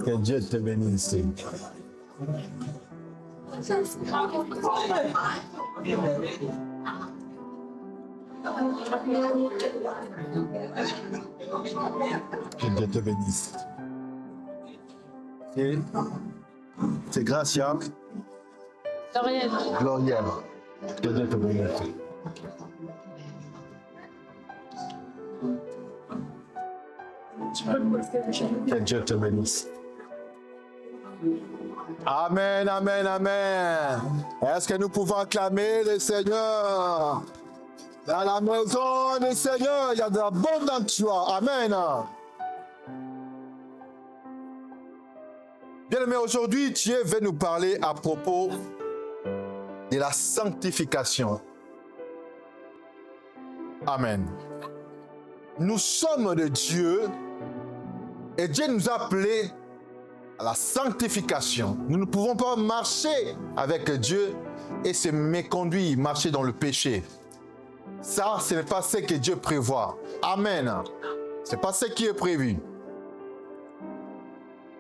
Que Dieu te bénisse. Que Dieu te bénisse. C'est Gracia. Glorielle. Que Dieu te bénisse. Que Dieu te bénisse. Amen, amen, amen. Est-ce que nous pouvons acclamer le Seigneur? Dans la maison du Seigneur, il y a de l'abondante joie. Amen. Bien-aimé, aujourd'hui, Dieu veut nous parler à propos de la sanctification. Amen. Nous sommes de Dieu et Dieu nous a appelés à la sanctification. Nous ne pouvons pas marcher avec Dieu et se méconduire, marcher dans le péché. Ça, ce n'est pas ce que Dieu prévoit. Amen. Ce n'est pas ce qui est prévu.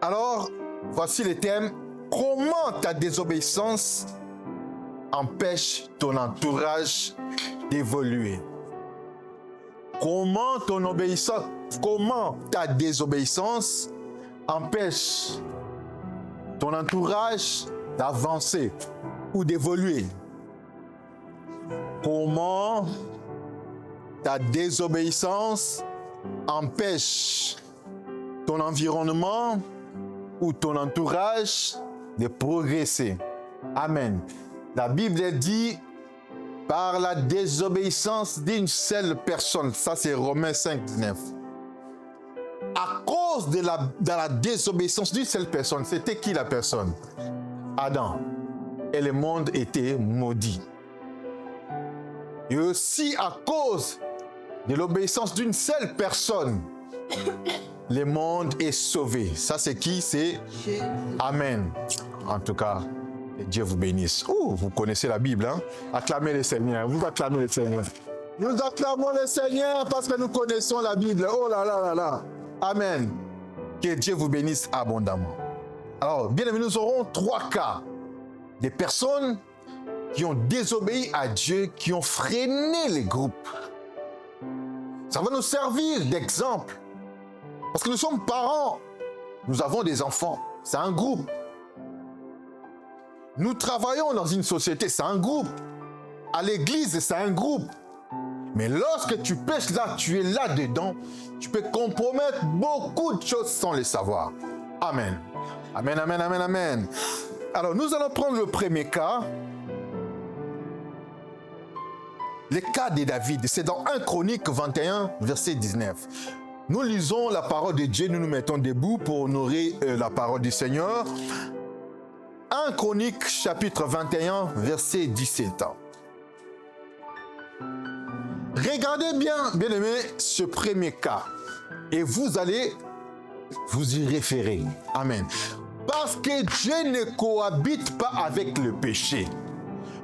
Alors, voici le thème. Comment ta désobéissance empêche ton entourage d'évoluer? Comment ta désobéissance empêche ton entourage d'avancer ou d'évoluer? Comment ta désobéissance empêche ton environnement ou ton entourage de progresser? Amen. La Bible dit par la désobéissance d'une seule personne. Ça, c'est Romains 5, 19. À cause de la désobéissance d'une seule personne, c'était qui la personne? Adam. Et le monde était maudit. Et aussi à cause de l'obéissance d'une seule personne, le monde est sauvé. Ça, c'est qui? C'est Amen. En tout cas, que Dieu vous bénisse. Vous connaissez la Bible, hein? Acclamez le Seigneur. Vous acclamez le Seigneur. Nous acclamons le Seigneur parce que nous connaissons la Bible. Oh là là là là. Amen. Que Dieu vous bénisse abondamment. Alors, bien aimé, nous aurons 3 cas. Des personnes qui ont désobéi à Dieu, qui ont freiné les groupes. Ça va nous servir d'exemple. Parce que nous sommes parents. Nous avons des enfants. C'est un groupe. Nous travaillons dans une société, c'est un groupe. À l'église, c'est un groupe. Mais lorsque tu pêches là, tu es là-dedans, tu peux compromettre beaucoup de choses sans le savoir. Amen. Amen, amen, amen, amen. Alors, nous allons prendre le premier cas. Le cas de David, c'est dans 1 Chronique 21, verset 19. Nous lisons la parole de Dieu, nous nous mettons debout pour honorer la parole du Seigneur. 1 Chronique, chapitre 21, verset 17. Regardez bien, bien-aimés, ce premier cas. Et vous allez vous y référer. Amen. Parce que Dieu ne cohabite pas avec le péché.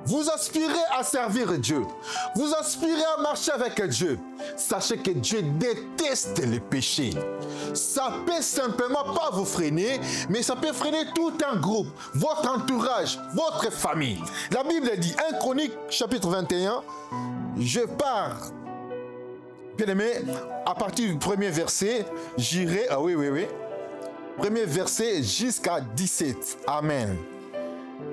Vous aspirez à servir Dieu. Vous aspirez à marcher avec Dieu. Sachez que Dieu déteste le péché. Ça peut simplement pas vous freiner, mais ça peut freiner tout un groupe, votre entourage, votre famille. La Bible dit, 1 Chronique, chapitre 21, je pars, bien aimé, à partir du premier verset, j'irai, premier verset jusqu'à 17. Amen.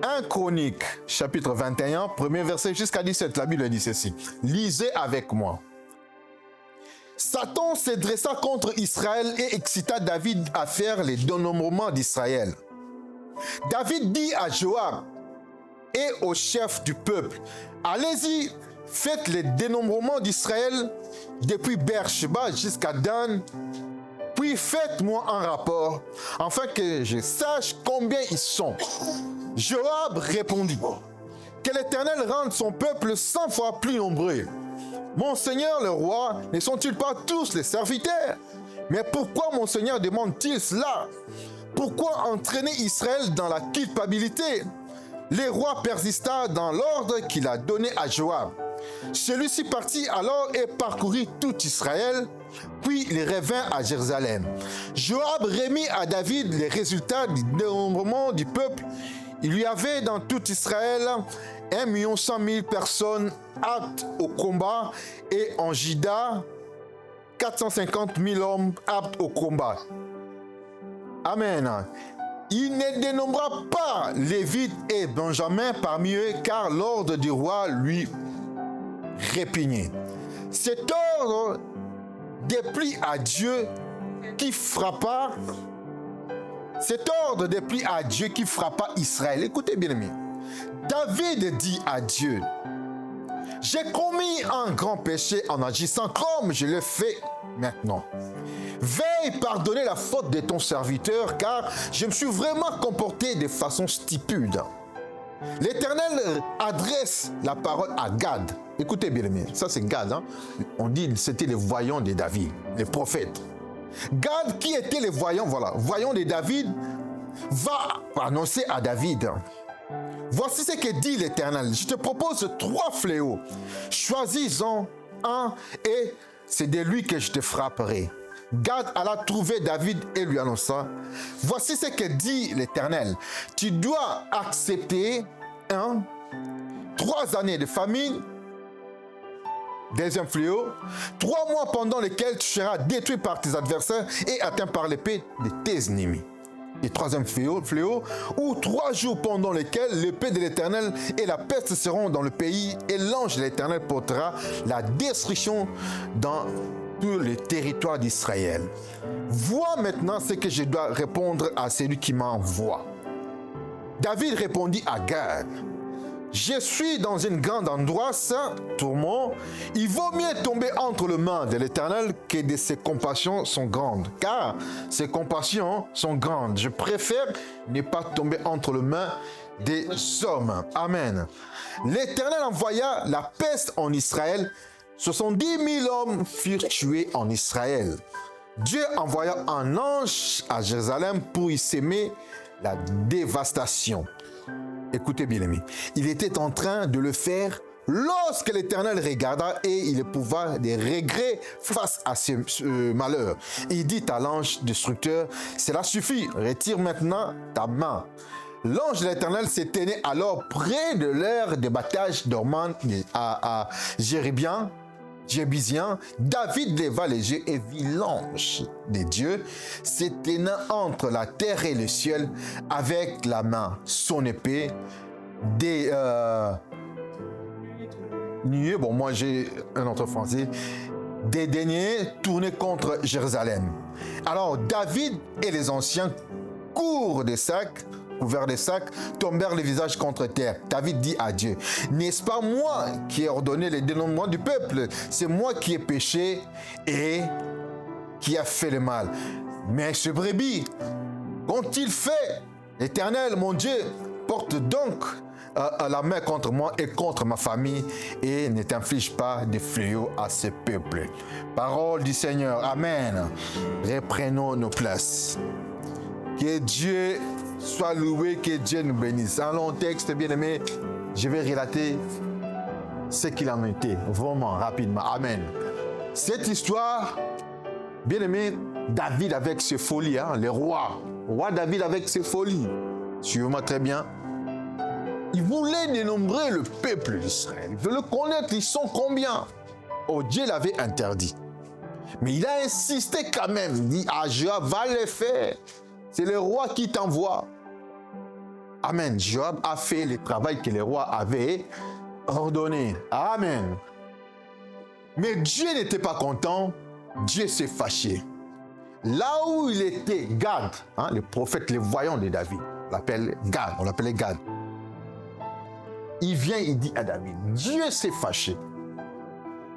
1 Chronique, chapitre 21, premier verset jusqu'à 17, la Bible dit ceci. Lisez avec moi. Satan se dressa contre Israël et excita David à faire les dénombrements d'Israël. David dit à Joab et au chef du peuple, allez-y, faites les dénombrements d'Israël depuis Beersheba jusqu'à Dan, puis faites-moi un rapport, afin que je sache combien ils sont. Joab répondit, que l'Éternel rende son peuple 100 fois plus nombreux. Mon Seigneur le roi, ne sont-ils pas tous les serviteurs? Mais pourquoi mon Seigneur demande-t-il cela? Pourquoi entraîner Israël dans la culpabilité? Le roi persista dans l'ordre qu'il a donné à Joab. Celui-ci partit alors et parcourut tout Israël, puis il revint à Jérusalem. Joab remit à David les résultats du dénombrement du peuple. Il y avait dans tout Israël 1 100 000 personnes aptes au combat et en Juda 450 000 hommes aptes au combat. Amen. Il ne dénombra pas Lévite et Benjamin parmi eux, car l'ordre du roi lui répugnait. Cet ordre déplut à Dieu qui frappa. Cet ordre déplut à Dieu qui frappa Israël. Écoutez bien, amis. David dit à Dieu: j'ai commis un grand péché en agissant comme je le fais maintenant. Veille pardonner la faute de ton serviteur, car je me suis vraiment comporté de façon stupide. L'Éternel adresse la parole à Gad. Écoutez bien, ça c'est Gad. On dit que c'était les voyants de David, les prophètes. Gad, qui était les voyants, voyants de David, va annoncer à David: voici ce que dit l'Éternel. Je te propose 3 fléaux. Choisis-en un et c'est de lui que je te frapperai. Gad alla trouver David et lui annonça: voici ce que dit l'Éternel. Tu dois accepter 3 années de famine. Deuxième fléau, 3 mois pendant lesquels tu seras détruit par tes adversaires et atteint par l'épée de tes ennemis. Et troisième fléau, ou 3 jours pendant lesquels l'épée de l'Éternel et la peste seront dans le pays, et l'ange de l'Éternel portera la destruction dans tout le territoire d'Israël. Vois maintenant ce que je dois répondre à celui qui m'envoie. David répondit à Gad: je suis dans une grande angoisse, tourment. Il vaut mieux tomber entre les mains de l'Éternel que de ses compassions sont grandes. Car ses compassions sont grandes. Je préfère ne pas tomber entre les mains des hommes. Amen. L'Éternel envoya la peste en Israël. 70 000 hommes furent tués en Israël. Dieu envoya un ange à Jérusalem pour y semer la dévastation. Écoutez bien, amis. Il était en train de le faire lorsque l'Éternel regarda et il éprouva des regrets face à ce malheur. Il dit à l'ange destructeur: cela suffit, retire maintenant ta main. L'ange de l'Éternel se tenait alors près de l'aire de battage dormant à Jébusien. David leva les yeux et vit l'ange de Dieu se tenant entre la terre et le ciel avec la main, son épée, des nuées, bon moi j'ai un autre français, des deniers tournés contre Jérusalem. Alors David et les anciens couverts de sacs, tombèrent le visage contre terre. David dit à Dieu: n'est-ce pas moi qui ai ordonné le dénombrement du peuple? C'est moi qui ai péché et qui a fait le mal. Mais ce brebis, qu'ont-ils fait? L'Éternel, mon Dieu, porte donc la main contre moi et contre ma famille et ne t'inflige pas de fléaux à ce peuple. Parole du Seigneur. Amen. Reprenons nos places. Que Dieu soit loué, que Dieu nous bénisse. Un long texte, bien aimé, je vais relater ce qu'il en était, vraiment rapidement. Amen. Cette histoire, bien aimé, David avec ses folies, le roi David avec ses folies, suivez-moi très bien. Il voulait dénombrer le peuple d'Israël. Il voulait connaître, ils sont combien. Oh, Dieu l'avait interdit. Mais il a insisté quand même. Il dit: ah, Joab va le faire. C'est le roi qui t'envoie. Amen. Joab a fait le travail que le roi avait ordonné. Amen. Mais Dieu n'était pas content. Dieu s'est fâché. Là où il était, Gad, le prophète, le voyant de David, on l'appelait Gad. Il vient, il dit à David: Dieu s'est fâché.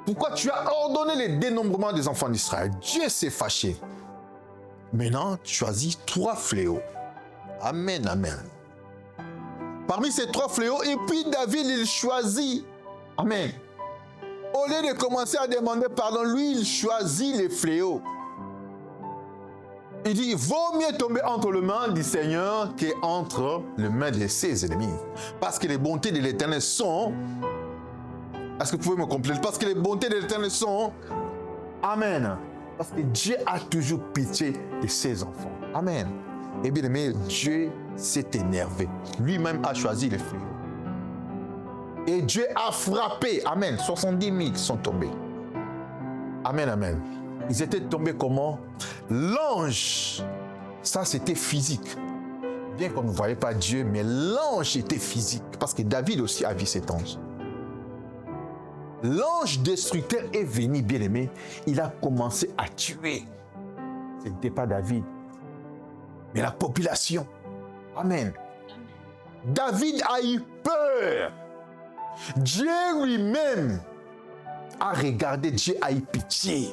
Pourquoi tu as ordonné le dénombrement des enfants d'Israël? Dieu s'est fâché. Maintenant, tu choisis 3 fléaux. Amen, amen. Parmi ces 3 fléaux, et puis David, il choisit. Amen. Au lieu de commencer à demander pardon, lui, il choisit les fléaux. Il dit: vaut mieux tomber entre les mains du Seigneur qu'entre les mains de ses ennemis. Parce que les bontés de l'Éternel sont Est-ce que vous pouvez me compléter? Parce que les bontés de l'Éternel sont... Amen. Parce que Dieu a toujours pitié de ses enfants. Amen. Et bien aimé, Dieu s'est énervé. Lui-même a choisi le fléau. Et Dieu a frappé. Amen. 70 000 sont tombés. Amen, amen. Ils étaient tombés comment? L'ange, ça c'était physique. Bien qu'on ne voyait pas Dieu, mais l'ange était physique. Parce que David aussi a vu cet ange. L'ange destructeur est venu, bien aimé. Il a commencé à tuer. Ce n'était pas David, mais la population. Amen. David a eu peur. Dieu lui-même a regardé, Dieu a eu pitié.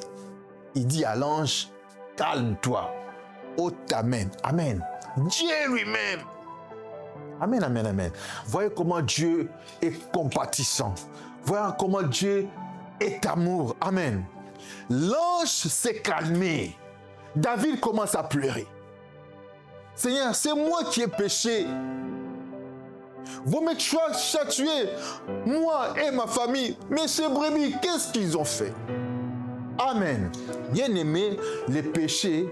Il dit à l'ange, calme-toi, ôte ta main. Amen. Dieu lui-même. Amen, amen, amen. Voyez comment Dieu est compatissant. Voyez comment Dieu est amour. Amen. L'ange s'est calmé. David commence à pleurer. Seigneur, c'est moi qui ai péché. Vous me châtiez, moi et ma famille. Mais ces brebis, qu'est-ce qu'ils ont fait? Amen. Bien-aimé, les péchés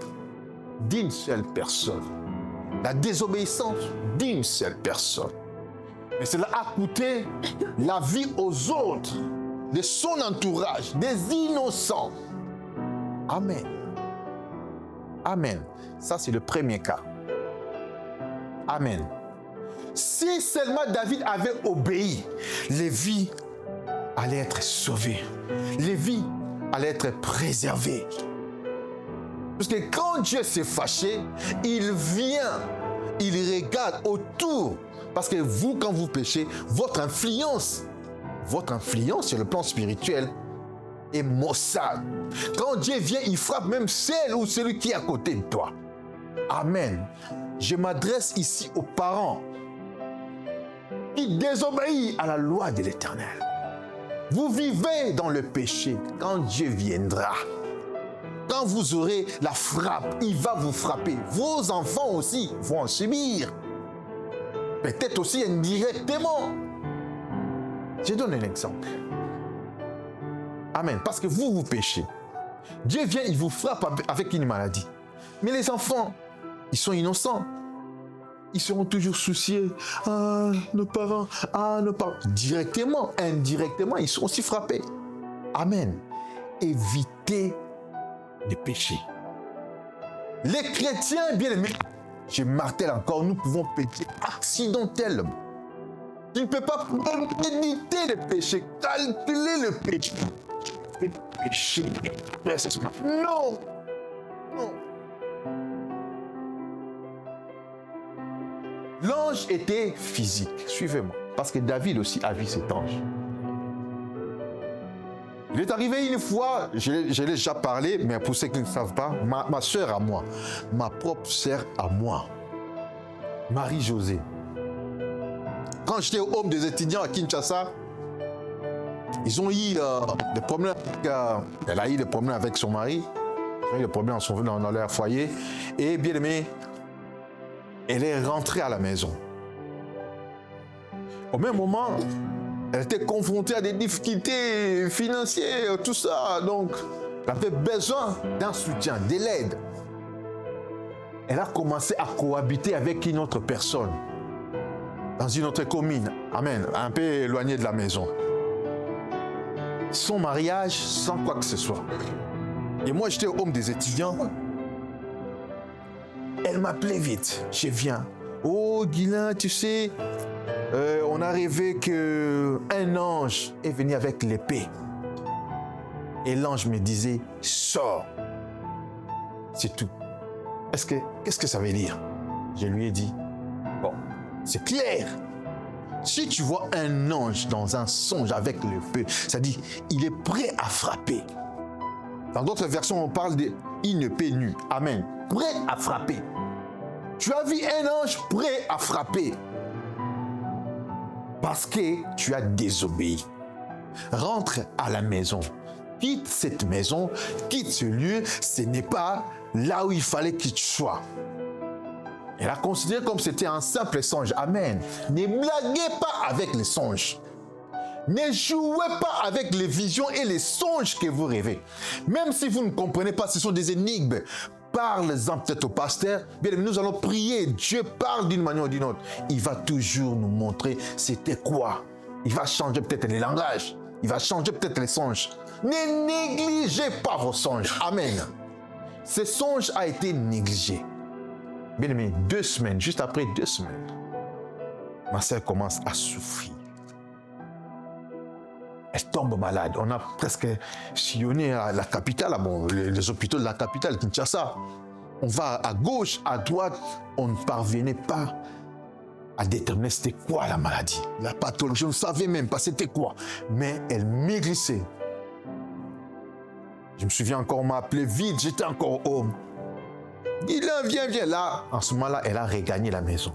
d'une seule personne. La désobéissance d'une seule personne. Mais cela a coûté la vie aux autres, de son entourage, des innocents. Amen. Amen. Ça, c'est le premier cas. Amen. Si seulement David avait obéi, les vies allaient être sauvées. Les vies allaient être préservées. Parce que quand Dieu s'est fâché, il vient, il regarde autour. Parce que vous, quand vous péchez, votre influence sur le plan spirituel est maussade. Quand Dieu vient, il frappe même celle ou celui qui est à côté de toi. Amen. Je m'adresse ici aux parents qui désobéissent à la loi de l'Éternel. Vous vivez dans le péché. Quand Dieu viendra, quand vous aurez la frappe, il va vous frapper. Vos enfants aussi vont en subir. Peut-être aussi indirectement. Je donne un exemple. Amen. Parce que vous péchez. Dieu vient, il vous frappe avec une maladie. Mais les enfants, ils sont innocents. Ils seront toujours souciés. Ah, nos parents. Directement, indirectement, ils sont aussi frappés. Amen. Évitez de pécher. Les chrétiens, bien aimés, je martèle encore, nous pouvons pécher accidentellement. Tu ne peux pas éviter le péché, calculer le péché. Péché. Non. Non. L'ange était physique. Suivez-moi. Parce que David aussi a vu cet ange. Il est arrivé une fois, je l'ai déjà parlé, mais pour ceux qui ne savent pas, ma soeur à moi, ma propre soeur à moi, Marie-Josée. Quand j'étais au home des étudiants à Kinshasa, ils ont eu des problèmes. Elle a eu des problèmes avec son mari. Ils ont eu des problèmes dans leur foyer. Et bien aimé, elle est rentrée à la maison. Au même moment, elle était confrontée à des difficultés financières, tout ça. Donc, elle avait besoin d'un soutien, de l'aide. Elle a commencé à cohabiter avec une autre personne dans une autre commune. Amen. Un peu éloignée de la maison. Son mariage sans quoi que ce soit. Et moi, j'étais au home des étudiants. Elle m'appelait vite. Je viens. Oh, Guilain, tu sais, on a rêvé qu'un ange est venu avec l'épée. Et l'ange me disait, sors. C'est tout. Qu'est-ce que ça veut dire? Je lui ai dit, bon, c'est clair. Si tu vois un ange dans un songe avec l'épée, ça dit, il est prêt à frapper. Dans d'autres versions, on parle d'une épée nue. Amen. Prêt à frapper. Tu as vu un ange prêt à frapper. Parce que tu as désobéi. Rentre à la maison. Quitte cette maison, quitte ce lieu. Ce n'est pas là où il fallait que tu sois. Elle a considéré comme c'était un simple songe. Amen. Ne blaguez pas avec les songes. Ne jouez pas avec les visions et les songes que vous rêvez. Même si vous ne comprenez pas, ce sont des énigmes. Parle-en peut-être au pasteur. Bien, nous allons prier. Dieu parle d'une manière ou d'une autre. Il va toujours nous montrer c'était quoi. Il va changer peut-être les langages. Il va changer peut-être les songes. Ne négligez pas vos songes. Amen. Ces songes a été négligé. Bien aimé, 2 semaines, juste après 2 semaines, ma sœur commence à souffrir. Elle tombe malade. On a presque sillonné à la capitale, les hôpitaux de la capitale, Kinshasa. On va à gauche, à droite. On ne parvenait pas à déterminer c'était quoi la maladie. La pathologie, on ne savait même pas c'était quoi. Mais elle maigrissait. Je me souviens encore, on m'a appelé vite, j'étais encore homme. Guilain, viens là. En ce moment-là, elle a regagné la maison.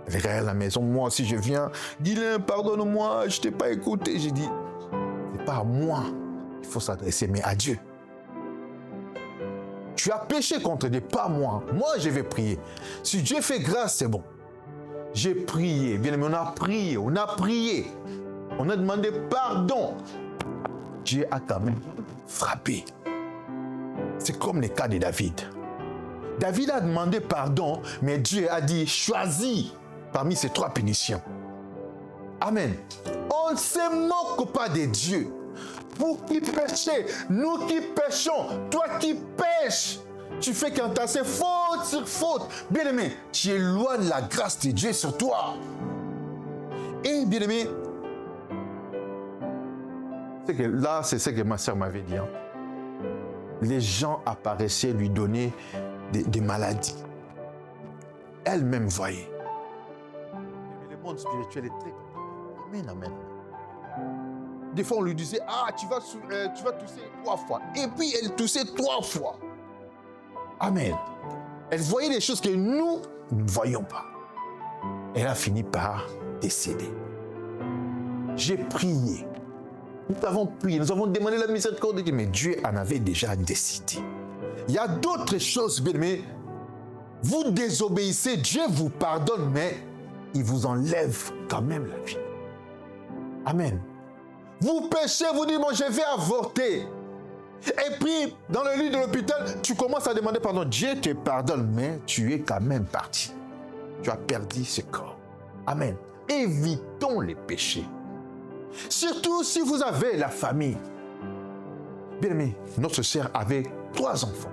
Elle regarde la maison, moi aussi je viens. Guilain, pardonne-moi, je ne t'ai pas écouté. J'ai dit, c'est pas à moi qu'il faut s'adresser, mais à Dieu. Tu as péché contre Dieu, pas moi. Moi, je vais prier. Si Dieu fait grâce, c'est bon. J'ai prié, bien aimé, on a prié. On a demandé pardon. Dieu a quand même frappé. C'est comme le cas de David. David a demandé pardon, mais Dieu a dit, choisis parmi ces 3 punitions. Amen. On ne se moque pas de Dieu. Vous qui péchez, nous qui péchons, toi qui pêches, tu fais qu'entasser faute sur faute. Bien-aimé, tu éloignes la grâce de Dieu sur toi. Et bien-aimé, c'est que là, c'est ce que ma soeur m'avait dit. Hein. Les gens apparaissaient lui donner des maladies. Elle-même voyait. Mais le monde spirituel est très compliqué. Amen, amen. Des fois, on lui disait, tu vas tousser 3 fois. Et puis, elle toussait 3 fois. Amen. Elle voyait des choses que nous ne voyons pas. Elle a fini par décéder. J'ai prié. Nous avons prié, nous avons demandé la miséricorde de Dieu, mais Dieu en avait déjà décidé. Il y a d'autres choses, mais vous désobéissez, Dieu vous pardonne, mais il vous enlève quand même la vie. Amen. Vous péchez, vous dites, je vais avorter. Et puis, dans le lit de l'hôpital, tu commences à demander pardon. Dieu te pardonne, mais tu es quand même parti. Tu as perdu ce corps. Amen. Évitons les péchés. Surtout si vous avez la famille. Bien aimé, notre sœur avait 3 enfants.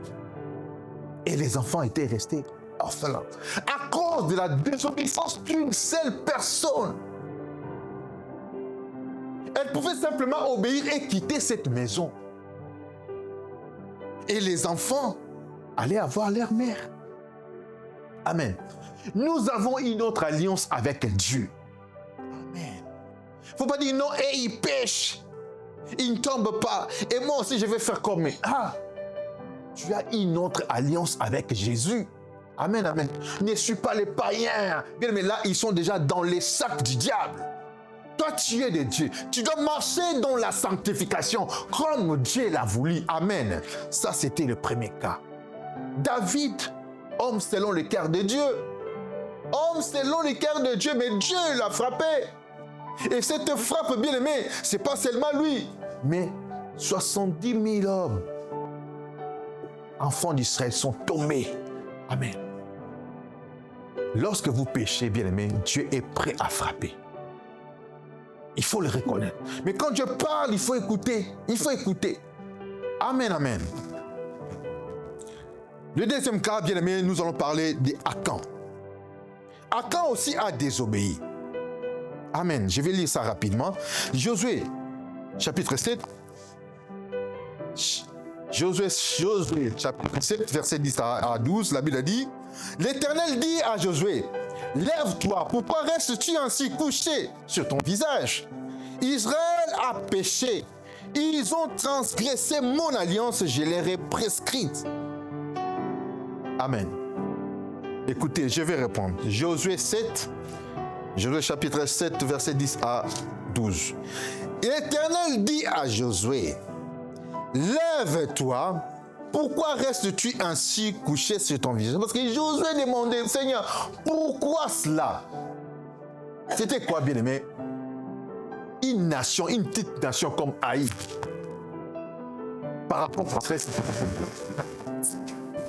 Et les enfants étaient restés orphelins. À cause de la désobéissance d'une seule personne. Elle pouvait simplement obéir et quitter cette maison. Et les enfants allaient avoir leur mère. Amen. Nous avons une autre alliance avec Dieu. Amen. Il ne faut pas dire non, et il pêche. Il ne tombe pas. Et moi aussi, je vais faire comme lui. Tu as une autre alliance avec Jésus. Amen, amen. Ne suis pas les païens. Bien, mais là, ils sont déjà dans les sacs du diable. Toi, tu es de Dieu. Tu dois marcher dans la sanctification comme Dieu l'a voulu. Amen. Ça, c'était le premier cas. David, homme selon le cœur de Dieu. Homme selon le cœur de Dieu, mais Dieu l'a frappé. Et cette frappe, bien aimée, ce n'est pas seulement lui, mais 70 000 hommes, enfants d'Israël, sont tombés. Amen. Lorsque vous péchez, bien aimé, Dieu est prêt à frapper. Il faut le reconnaître. Mais quand Dieu parle, il faut écouter. Il faut écouter. Amen, amen. Le deuxième cas, bien aimé, nous allons parler d'Akan. Akan aussi a désobéi. Amen. Je vais lire ça rapidement. Josué, chapitre 7. Josué, chapitre 7, verset 10 à 12, la Bible a dit, l'Éternel dit à Josué, lève-toi, pourquoi restes-tu ainsi couché sur ton visage? Israël a péché. Ils ont transgressé mon alliance, je leur ai prescrite. Amen. Écoutez, je vais répondre. Josué 7, Josué chapitre 7, verset 10 à 12. L'Éternel dit à Josué, lève-toi, pourquoi restes-tu ainsi couché sur ton visage? Parce que Josué demandait, Seigneur, pourquoi cela? C'était quoi, bien-aimé? une nation, une petite nation comme Haï, par rapport à ça,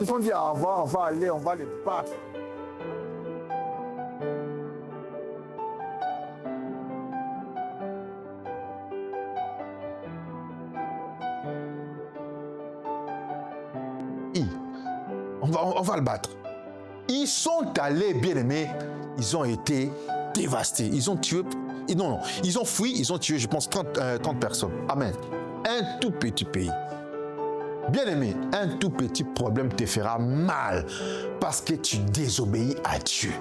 ils ont dit, on va aller, on va les battre. On va le battre. Ils sont allés, bien aimés, ils ont été dévastés. Ils ont tué, non, ils ont fui, ils ont tué, je pense, 30 personnes. Amen. Un tout petit pays. Bien aimé, un tout petit problème te fera mal parce que tu désobéis à Dieu.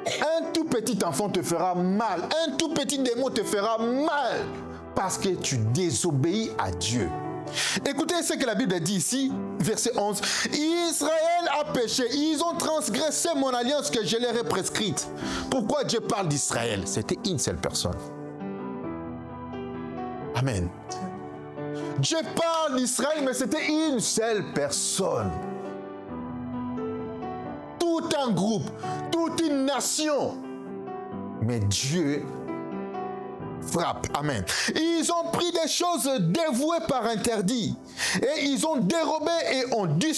Un tout petit enfant te fera mal. Un tout petit démon te fera mal parce que tu désobéis à Dieu. Écoutez ce que la Bible dit ici, verset 11. Israël a péché, ils ont transgressé mon alliance que je leur ai prescrite. Pourquoi Dieu parle d'Israël? C'était une seule personne. Amen. Dieu parle d'Israël, mais c'était une seule personne. Tout un groupe, toute une nation. Mais Dieu frappe. Amen. Ils ont pris des choses dévouées par interdit. Et ils ont dérobé et ont dû...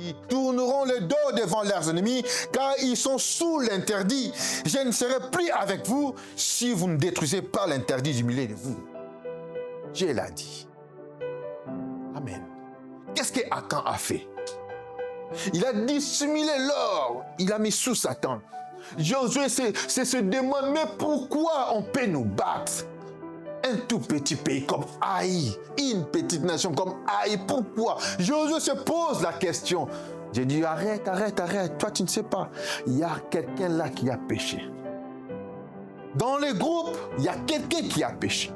Ils tourneront le dos devant leurs ennemis, car ils sont sous l'interdit. Je ne serai plus avec vous si vous ne détruisez pas l'interdit du milieu de vous. Dieu l'a dit. Amen. Qu'est-ce que Akan a fait? Il a dissimulé l'or. Il a mis sous sa tente. Josué se demande, mais pourquoi on peut nous battre? Un tout petit pays comme Haï, une petite nation comme Haï, pourquoi? Josué se pose la question. J'ai dit, arrête, toi tu ne sais pas. Il y a quelqu'un là qui a péché. Dans le groupe, il y a quelqu'un qui a péché.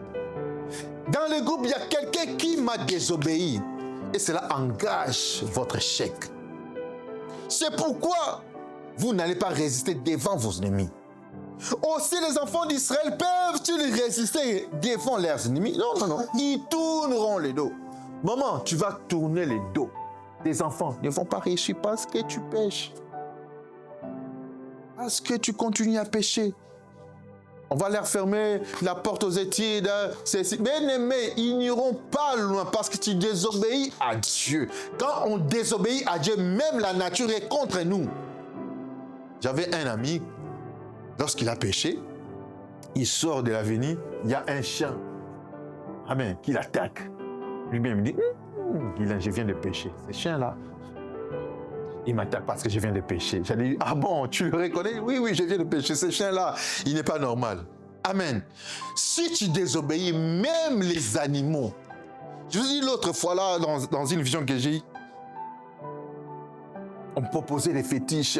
Dans le groupe, il y a quelqu'un qui m'a désobéi. Et cela engage votre échec. C'est pourquoi vous n'allez pas résister devant vos ennemis. Aussi, les enfants d'Israël peuvent-ils résister devant leurs ennemis? Non. Ils tourneront les dos. Maman, tu vas tourner les dos. Tes enfants ne vont pas réussir parce que tu pêches. Parce que tu continues à pécher. On va leur fermer la porte aux études. Mais ils n'iront pas loin parce que tu désobéis à Dieu. Quand on désobéit à Dieu, même la nature est contre nous. J'avais un ami, lorsqu'il a péché, il sort de l'avenue, il y a un chien. Amen, qui l'attaque. Lui-même dit, Guylain, je viens de pécher. Ce chien-là, il m'attaque parce que je viens de pécher. J'ai dit, ah bon, tu le reconnais? Oui, je viens de pécher. Ce chien-là, il n'est pas normal. Amen. Si tu désobéis, même les animaux. Je vous dis l'autre fois là, dans une vision que j'ai eue, on me proposait des fétiches.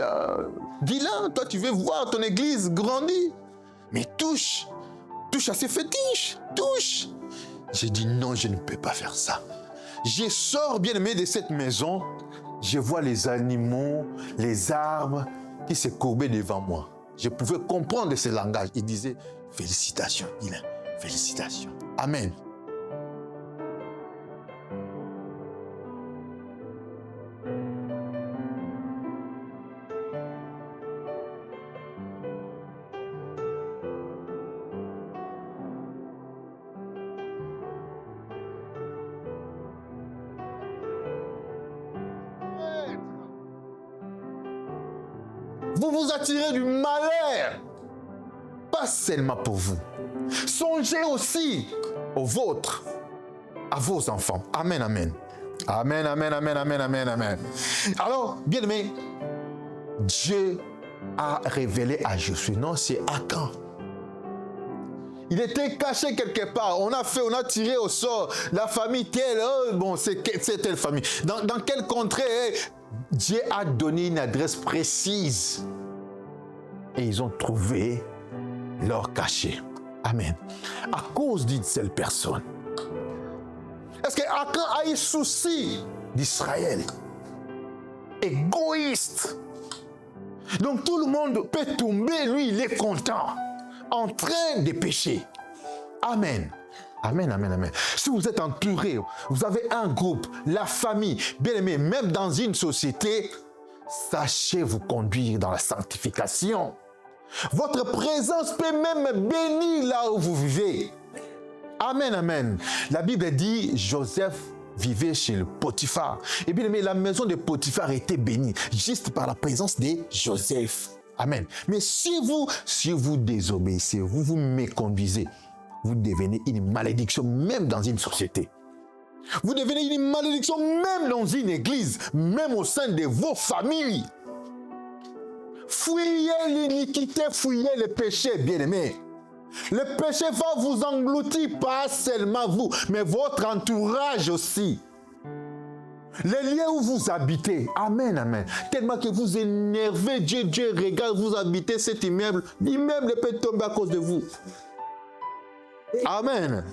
Guylain, toi tu veux voir ton église grandir. Mais touche à ces fétiches, touche. J'ai dit non, je ne peux pas faire ça. Je sors bien aimé de cette maison. Je vois les animaux, les arbres qui se courbaient devant moi. Je pouvais comprendre ce langage. Il disait, félicitations, Guylain, félicitations. Amen. Vous vous attirez du malheur, pas seulement pour vous. Songez aussi aux vôtres, à vos enfants. Amen, amen. Amen, amen, amen, amen, amen, amen. Alors, bien aimé, Dieu a révélé à Josué, non, c'est Akan. Il était caché quelque part. On a tiré au sort la famille telle. C'est telle famille. Dans quelle contrée? Dieu a donné une adresse précise. Et ils ont trouvé leur cachet. Amen. À cause d'une seule personne. Est-ce qu'Akan a eu souci d'Israël? Égoïste. Donc tout le monde peut tomber. Lui, il est content. En train de pécher. Amen. Amen, amen, amen. Si vous êtes entouré, vous avez un groupe, la famille, bien aimé, même dans une société, sachez vous conduire dans la sanctification. Votre présence peut même bénir là où vous vivez. Amen, amen. La Bible dit, Joseph vivait chez le Potiphar. Et bien aimé, la maison de Potiphar était bénie, juste par la présence de Joseph. Amen. Mais si vous désobéissez, vous vous méconduisez, vous devenez une malédiction même dans une société. Vous devenez une malédiction même dans une église, même au sein de vos familles. Fuyez l'iniquité, fuyez le péché, bien-aimés. Le péché va vous engloutir, pas seulement vous, mais votre entourage aussi. Les lieux où vous habitez, amen, amen. Tellement que vous énervez, Dieu regarde, vous habitez cet immeuble, l'immeuble peut tomber à cause de vous. Amen.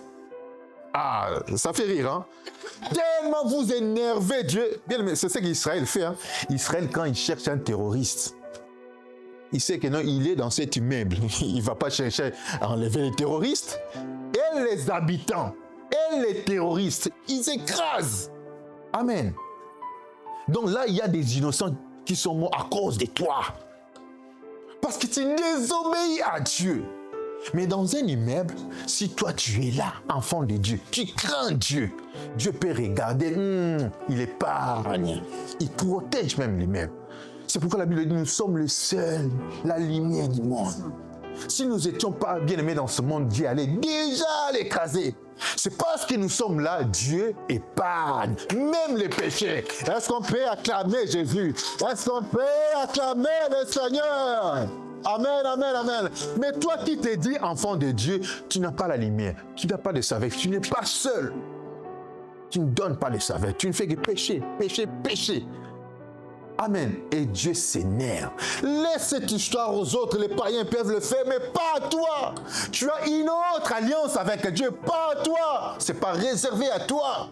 Ah, ça fait rire, hein? Tellement vous énervez Dieu. Bien, mais c'est ce qu'Israël fait, hein? Israël, quand il cherche un terroriste, il sait que non, il est dans cet immeuble. Il ne va pas chercher à enlever les terroristes. Et les habitants, et les terroristes, ils écrasent. Amen. Donc là, il y a des innocents qui sont morts à cause de toi. Parce que tu désobéis à Dieu. Mais dans un immeuble, si toi tu es là, enfant de Dieu, tu crains Dieu, Dieu peut regarder, il épargne, il protège même l'immeuble. C'est pourquoi la Bible dit, nous sommes le seul, la lumière du monde. Si nous n'étions pas bien aimés dans ce monde, Dieu allait déjà l'écraser. C'est parce que nous sommes là, Dieu épargne, même les péchés. Est-ce qu'on peut acclamer Jésus? Est-ce qu'on peut acclamer le Seigneur? Amen, amen, amen. Mais toi qui te dis enfant de Dieu, tu n'as pas la lumière, tu n'as pas de sagesse, tu n'es pas seul. Tu ne donnes pas de sagesse, tu ne fais que pécher, pécher, pécher. Amen. Et Dieu s'énerve. Laisse cette histoire aux autres, les païens peuvent le faire, mais pas à toi. Tu as une autre alliance avec Dieu, pas à toi. C'est pas réservé à toi.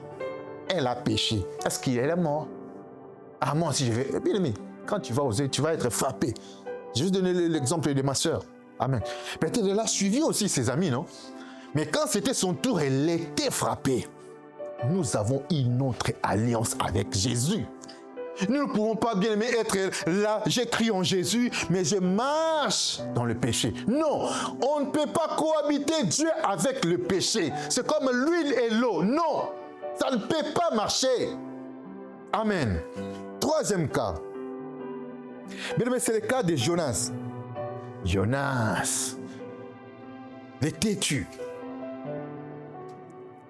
Elle a péché. Est-ce qu'elle est mort? Ah, moi, si je vais. Bien aimé, quand tu vas oser, tu vas être frappé. Je vais donner l'exemple de ma soeur. Amen. Peut-être elle a suivi aussi ses amis, non? Mais quand c'était son tour, elle était frappée. Nous avons une autre alliance avec Jésus. Nous ne pouvons pas, bien aimé, être là, j'ai crié en Jésus, mais je marche dans le péché. Non, on ne peut pas cohabiter Dieu avec le péché. C'est comme l'huile et l'eau. Non, ça ne peut pas marcher. Amen. Troisième cas. Bien aimé, c'est le cas de Jonas. Jonas, le têtu.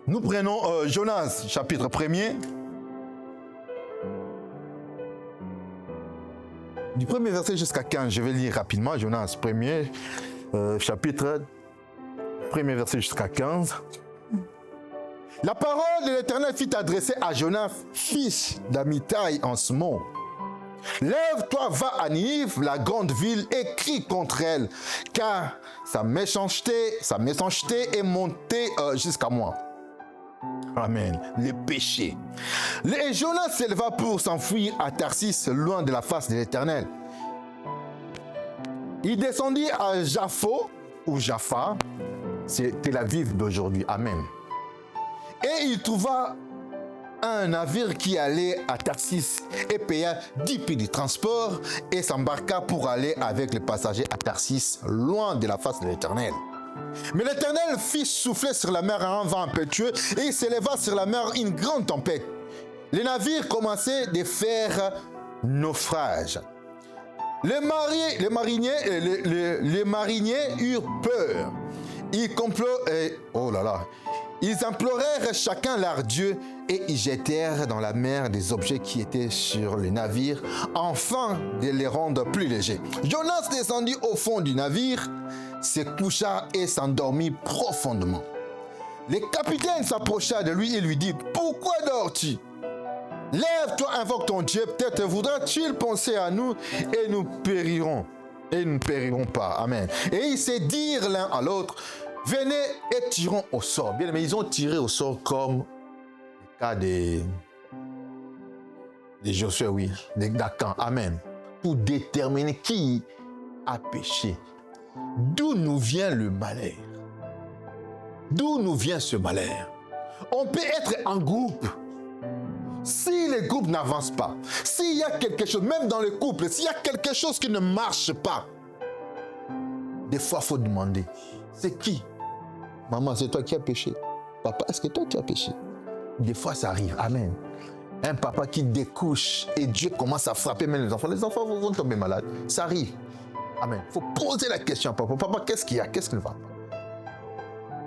Nous prenons Jonas, chapitre 1er. Du premier verset jusqu'à 15, je vais lire rapidement. Jonas 1er, chapitre 1er verset jusqu'à 15. La parole de l'Éternel fut adressée à Jonas, fils d'Amittai, en ce mot. Lève-toi, va à Ninive, la grande ville, et crie contre elle, car sa méchanceté est montée jusqu'à moi. Amen. Le péché. Et Jonas s'éleva pour s'enfuir à Tarsis, loin de la face de l'Éternel. Il descendit à Jaffo, ou Jaffa, c'est Tel Aviv d'aujourd'hui. Amen. Et il trouva un navire qui allait à Tarsis et paya 10 pieds de transport et s'embarqua pour aller avec les passagers à Tarsis, loin de la face de l'Éternel. Mais l'Éternel fit souffler sur la mer un vent impétueux et il s'éleva sur la mer une grande tempête. Les navires commençaient de faire naufrage. Les mariniers eurent peur. Ils implorèrent chacun leur Dieu et ils jetèrent dans la mer des objets qui étaient sur le navire, afin de les rendre plus légers. Jonas descendit au fond du navire, se coucha et s'endormit profondément. Le capitaine s'approcha de lui et lui dit: « Pourquoi dors-tu? Lève-toi, invoque ton Dieu, peut-être voudra-t-il penser à nous et nous périrons. Et nous ne périrons pas. » Amen. Et ils se dirent l'un à l'autre: « Venez et tirons au sort. » Bien, mais ils ont tiré au sort comme le cas de Josué, oui, d'Acan. Amen. Pour déterminer qui a péché. D'où nous vient le malheur? D'où nous vient ce malheur? On peut être en groupe. Si les groupes n'avancent pas, s'il y a quelque chose, même dans le couple, s'il y a quelque chose qui ne marche pas, des fois, il faut demander, c'est qui? Maman, c'est toi qui as péché. Papa, est-ce que toi tu as péché? Des fois, ça arrive. Amen. Un papa qui découche et Dieu commence à frapper même les enfants. Les enfants vont tomber malades. Ça arrive. Amen. Il faut poser la question à papa. Papa, qu'est-ce qu'il y a? Qu'est-ce qui ne va pas?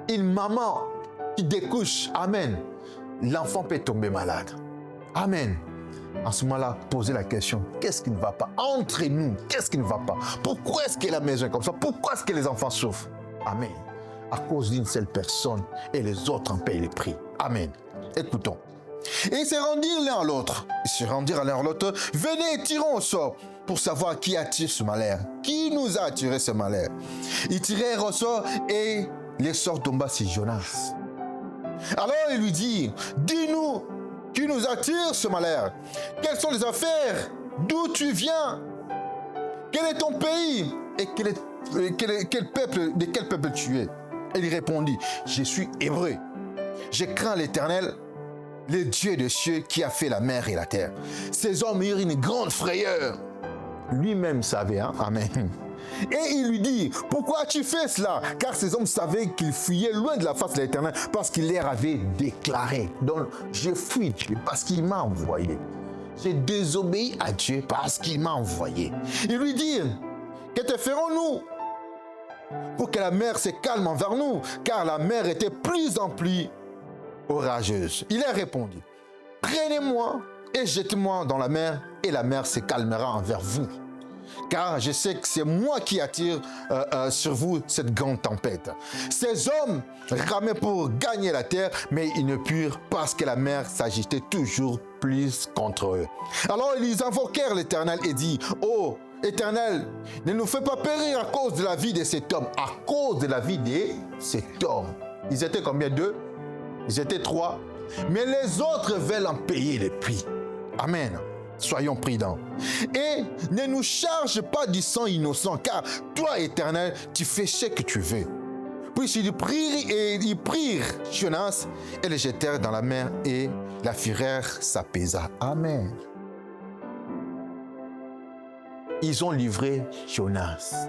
Une maman qui découche. Amen. L'enfant peut tomber malade. Amen. En ce moment-là, posez la question, qu'est-ce qui ne va pas? Entre nous, qu'est-ce qui ne va pas? Pourquoi est-ce que la maison est comme ça? Pourquoi est-ce que les enfants souffrent? Amen. À cause d'une seule personne et les autres en payent les prix. Amen. Écoutons. Et ils se rendirent l'un à l'autre. Ils se rendirent l'un à l'autre. Venez et tirons au sort pour savoir qui attire ce malheur. Qui nous a attiré ce malheur? Ils tirèrent au sort et les sorts tomba sur Jonas. Alors il lui dit, dis-nous, qui nous attire ce malheur? Quelles sont les affaires? D'où tu viens? Quel est ton pays? Et quel peuple tu es? Et il répondit, je suis hébreu. Je crains l'Éternel, le Dieu des cieux qui a fait la mer et la terre. Ces hommes eurent une grande frayeur. Lui-même savait, hein? Amen. Et il lui dit, pourquoi as-tu fait cela? Car ces hommes savaient qu'ils fuyaient loin de la face de l'Éternel parce qu'il leur avait déclaré. Donc, je fuis Dieu parce qu'il m'a envoyé. J'ai désobéi à Dieu parce qu'il m'a envoyé. Il lui dit, que te ferons-nous pour que la mer se calme envers nous? Car la mer était plus en plus orageuse. Il a répondu, prenez-moi et jetez-moi dans la mer et la mer se calmera envers vous. Car je sais que c'est moi qui attire sur vous cette grande tempête. Ces hommes ramaient pour gagner la terre, mais ils ne purent parce que la mer s'agitait toujours plus contre eux. Alors ils invoquèrent l'Éternel et dit, oh Éternel, ne nous fais pas périr à cause de la vie de cet homme, à cause de la vie de cet homme. Ils étaient combien? 2? Ils étaient 3. Mais les autres veulent en payer les prix. Amen. Soyons prudents. Et ne nous charge pas du sang innocent, car toi, Éternel, tu fais ce que tu veux. Puis ils prirent Jonas et le jetèrent dans la mer et la fureur s'apaisa. Amen. Ils ont livré Jonas.